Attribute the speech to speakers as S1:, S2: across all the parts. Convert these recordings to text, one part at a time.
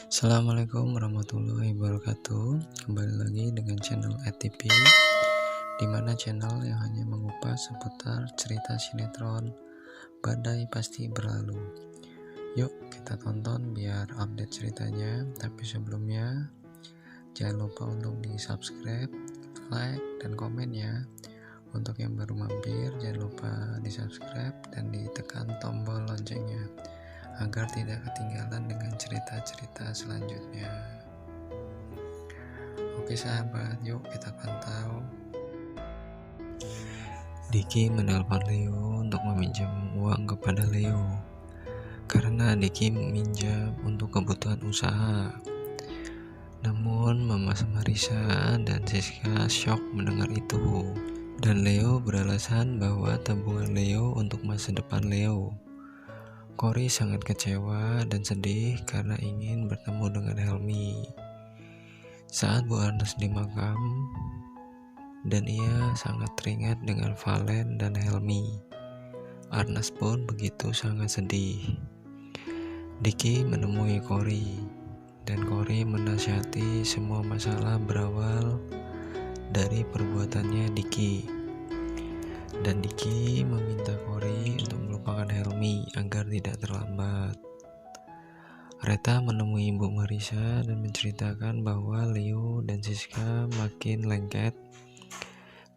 S1: Assalamualaikum warahmatullahi wabarakatuh. Kembali lagi dengan channel ATP, di mana channel yang hanya mengupas seputar cerita sinetron Badai Pasti Berlalu. Yuk kita tonton biar update ceritanya. Tapi sebelumnya jangan lupa untuk di subscribe, like, dan komen ya. Untuk yang baru mampir jangan lupa di subscribe dan ditekan tombol loncengnya agar tidak ketinggalan dengan cerita-cerita selanjutnya. Oke sahabat, yuk kita pantau. Diki menelpon Leo untuk meminjam uang kepada Leo karena Diki meminjam untuk kebutuhan usaha. Namun Mama Marisa dan Siska shock mendengar itu, dan Leo beralasan bahwa tabungan Leo untuk masa depan Leo. Cory sangat kecewa dan sedih karena ingin bertemu dengan Helmi saat Bu Arnes di makam, dan ia sangat teringat dengan Valen dan Helmi. Arnes pun begitu sangat sedih. Diki menemui Cory, dan Cory menasihati semua masalah berawal dari perbuatannya Diki. Dan Diki meminta Cory untuk melupakan Helmi agar tidak terlambat. Reta menemui Ibu Marisa dan menceritakan bahwa Leo dan Siska makin lengket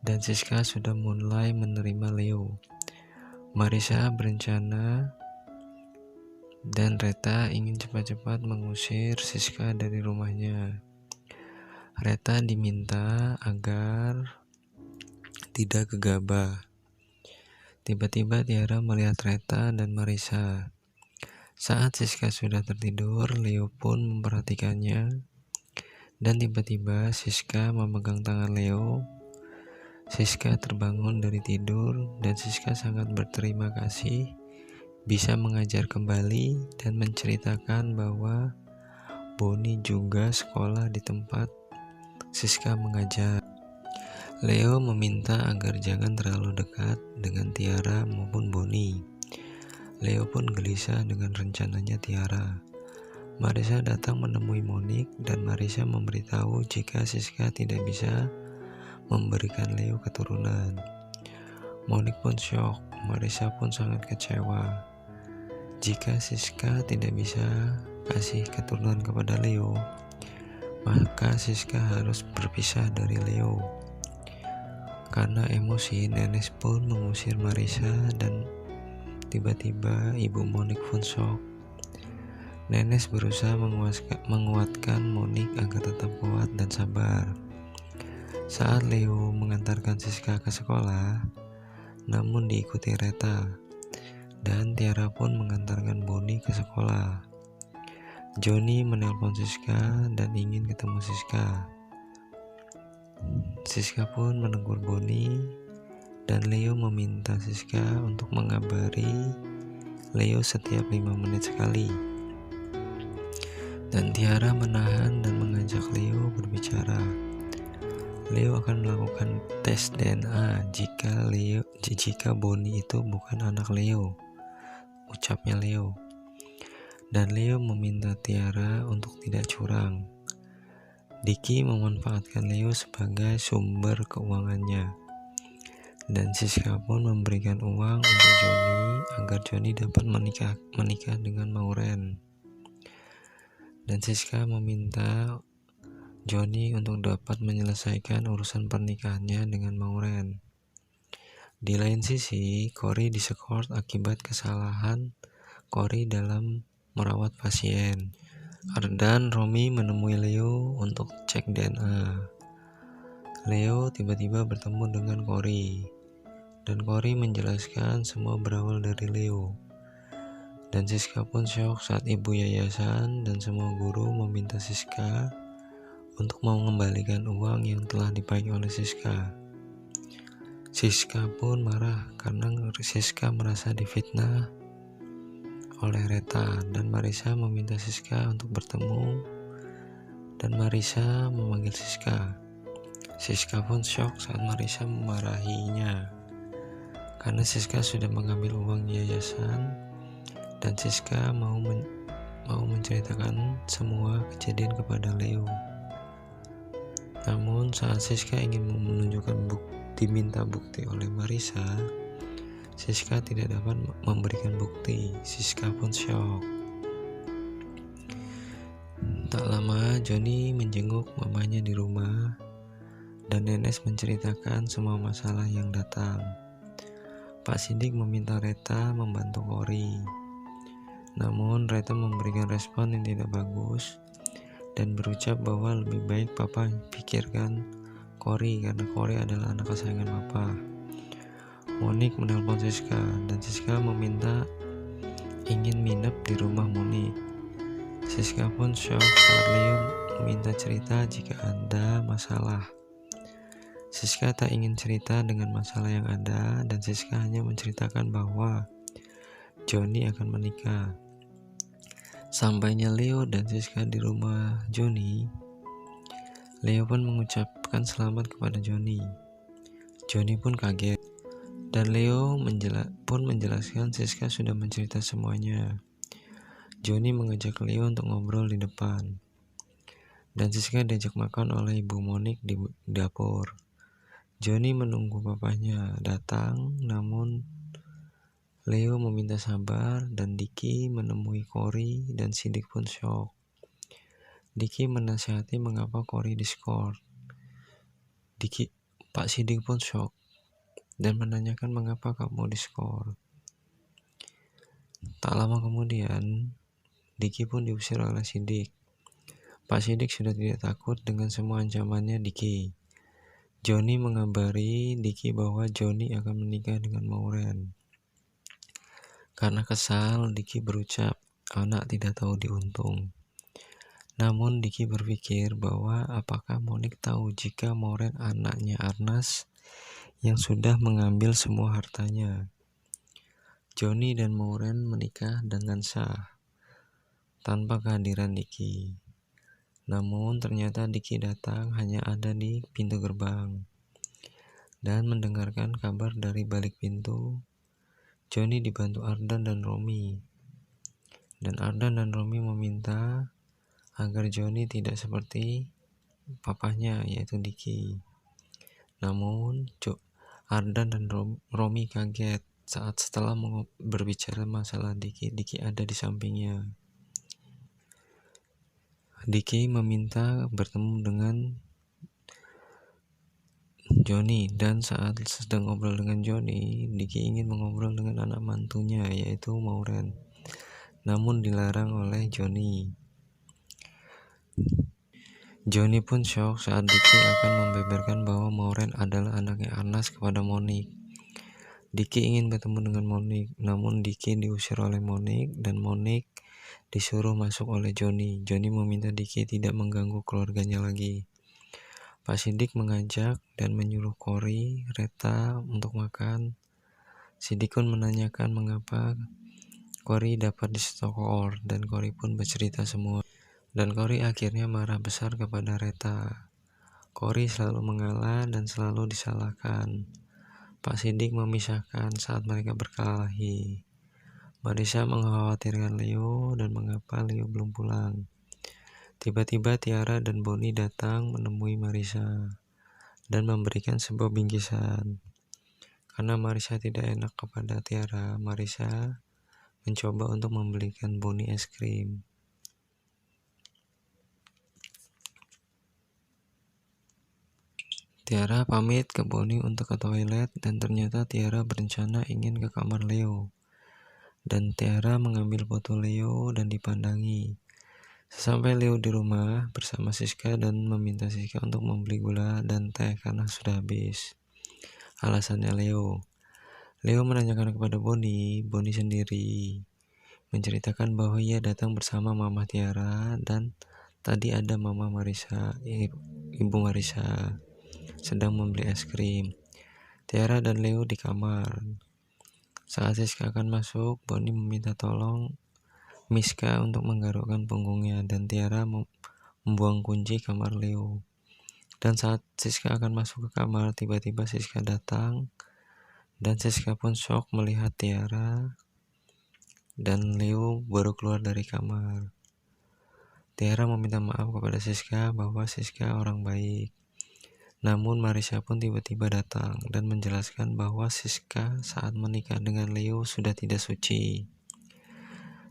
S1: dan Siska sudah mulai menerima Leo. Marisa berencana dan Reta ingin cepat-cepat mengusir Siska dari rumahnya. Reta diminta agar tidak gegabah. Tiba-tiba Tiara melihat Reta dan Marisa. Saat Siska sudah tertidur, Leo pun memperhatikannya. Dan tiba-tiba Siska memegang tangan Leo. Siska terbangun dari tidur dan Siska sangat berterima kasih bisa mengajar kembali dan menceritakan bahwa Boni juga sekolah di tempat Siska mengajar. Leo meminta agar jangan terlalu dekat dengan Tiara maupun Boni. Leo pun gelisah dengan rencananya Tiara. Marisa datang menemui Monik dan Marisa memberitahu jika Siska tidak bisa memberikan Leo keturunan. Monik pun syok, Marisa pun sangat kecewa. Jika Siska tidak bisa kasih keturunan kepada Leo, maka Siska harus berpisah dari Leo. Karena emosi, Nenes pun mengusir Marisa dan tiba-tiba Ibu Monik pun shock. Nenes berusaha menguatkan Monik agar tetap kuat dan sabar. Saat Leo mengantarkan Siska ke sekolah, namun diikuti Reta, dan Tiara pun mengantarkan Boni ke sekolah. Joni menelpon Siska dan ingin ketemu Siska. Siska pun menegur Boni dan Leo meminta Siska untuk mengabari Leo setiap 5 menit sekali. Dan Tiara menahan dan mengajak Leo berbicara. Leo akan melakukan tes DNA jika Boni itu bukan anak Leo, ucapnya Leo. Dan Leo meminta Tiara untuk tidak curang. Diki memanfaatkan Leo sebagai sumber keuangannya. Dan Siska pun memberikan uang untuk Joni agar Joni dapat menikah dengan Maureen. Dan Siska meminta Joni untuk dapat menyelesaikan urusan pernikahannya dengan Maureen. Di lain sisi, Cory disekor akibat kesalahan Cory dalam merawat pasien. Ardan Romi menemui Leo untuk cek DNA. Leo tiba-tiba bertemu dengan Cory, dan Cory menjelaskan semua berawal dari Leo. Dan Siska pun syok saat ibu yayasan dan semua guru meminta Siska untuk mengembalikan uang yang telah dipakai oleh Siska. Siska pun marah karena Siska merasa difitnah oleh Reta, dan Marisa meminta Siska untuk bertemu, dan Marisa memanggil Siska. Siska pun syok saat Marisa memarahinya karena Siska sudah mengambil uang yayasan dan Siska mau mau menceritakan semua kejadian kepada Leo. Namun saat Siska ingin menunjukkan diminta bukti oleh Marissa, Siska tidak dapat memberikan bukti. Siska pun syok. Tak lama Johnny menjenguk mamanya di rumah dan Nenes menceritakan semua masalah yang datang. Pak Sidik meminta Reta membantu Cory. Namun Reta memberikan respon yang tidak bagus dan berucap bahwa lebih baik Papa pikirkan Cory karena Cory adalah anak kesayangan Papa. Monik menelpon Siska dan Siska meminta ingin nginep di rumah Monik. Siska pun shock saat Leo meminta cerita jika ada masalah. Siska tak ingin cerita dengan masalah yang ada dan Siska hanya menceritakan bahwa Johnny akan menikah. Sampainya Leo dan Siska di rumah Johnny, Leo pun mengucapkan selamat kepada Johnny. Johnny pun kaget. Dan Leo pun menjelaskan Siska sudah mencerita semuanya. Johnny mengajak Leo untuk ngobrol di depan. Dan Siska diajak makan oleh Ibu Monik di dapur. Johnny menunggu papanya datang, namun Leo meminta sabar dan Diki menemui Cory dan Sidik pun syok. Diki menasihati mengapa Cory diskor. Pak Sidik pun syok dan menanyakan mengapa kamu diskor. Tak lama kemudian, Diki pun diusir oleh Sidik. Pak Sidik sudah tidak takut dengan semua ancamannya Diki. Johnny mengabari Diki bahwa Johnny akan menikah dengan Maureen. Karena kesal, Diki berucap, anak tidak tahu diuntung. Namun Diki berpikir bahwa apakah Monik tahu jika Maureen anaknya Arnas yang sudah mengambil semua hartanya. Johnny dan Maureen menikah dengan sah tanpa kehadiran Diki. Namun ternyata Diki datang hanya ada di pintu gerbang dan mendengarkan kabar dari balik pintu. Johnny dibantu Ardan dan Romi. Dan Ardan dan Romi meminta agar Johnny tidak seperti papahnya yaitu Diki. Namun Ardan dan Romi kaget saat setelah berbicara masalah Diki ada di sampingnya. Diki meminta bertemu dengan Johnny dan saat sedang ngobrol dengan Johnny, Diki ingin mengobrol dengan anak mantunya yaitu Maureen. Namun dilarang oleh Johnny. Johnny pun syok saat Diki akan membeberkan bahwa Maureen adalah anaknya Arnas kepada Monik. Diki ingin bertemu dengan Monik, namun Diki diusir oleh Monik dan Monik disuruh masuk oleh Johnny. Johnny meminta Diki tidak mengganggu keluarganya lagi. Pak Sidik mengajak dan menyuruh Cory, Reta untuk makan. Sidik pun menanyakan mengapa Cory dapat diskor dan Cory pun bercerita semua. Dan Cory akhirnya marah besar kepada Reta. Cory selalu mengalah dan selalu disalahkan. Pak Sidik memisahkan saat mereka berkelahi. Marissa mengkhawatirkan Leo dan mengapa Leo belum pulang. Tiba-tiba Tiara dan Bonnie datang menemui Marissa dan memberikan sebuah bingkisan. Karena Marissa tidak enak kepada Tiara, Marissa mencoba untuk membelikan Bonnie es krim. Tiara pamit ke Bonnie untuk ke toilet dan ternyata Tiara berencana ingin ke kamar Leo. Dan Tiara mengambil foto Leo dan dipandangi. Sesampai Leo di rumah bersama Siska dan meminta Siska untuk membeli gula dan teh karena sudah habis. Alasannya Leo menanyakan kepada Bonnie sendiri menceritakan bahwa ia datang bersama Mama Tiara dan tadi ada Mama Marissa, Ibu Marissa sedang membeli es krim. Tiara dan Leo di kamar. Saat Siska akan masuk, Bonnie meminta tolong Miska untuk menggarukkan punggungnya dan Tiara membuang kunci kamar Leo. Dan saat Siska akan masuk ke kamar, tiba-tiba Siska datang dan Siska pun shock melihat Tiara dan Leo baru keluar dari kamar. Tiara meminta maaf kepada Siska bahwa Siska orang baik. Namun Marissa pun tiba-tiba datang dan menjelaskan bahwa Siska saat menikah dengan Leo sudah tidak suci.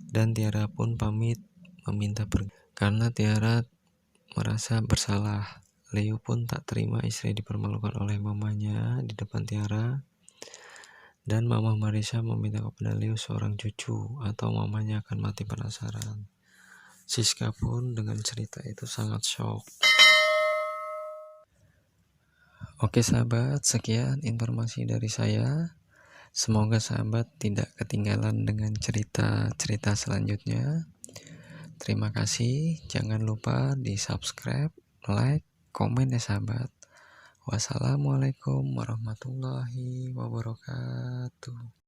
S1: Dan Tiara pun pamit meminta pergi. Karena Tiara merasa bersalah, Leo pun tak terima istri dipermalukan oleh mamanya di depan Tiara. Dan Mama Marissa meminta kepada Leo seorang cucu atau mamanya akan mati penasaran. Siska pun dengan cerita itu sangat shock. Oke sahabat, sekian informasi dari saya. Semoga sahabat tidak ketinggalan dengan cerita-cerita selanjutnya. Terima kasih. Jangan lupa di subscribe, like, komen ya sahabat. Wassalamualaikum warahmatullahi wabarakatuh.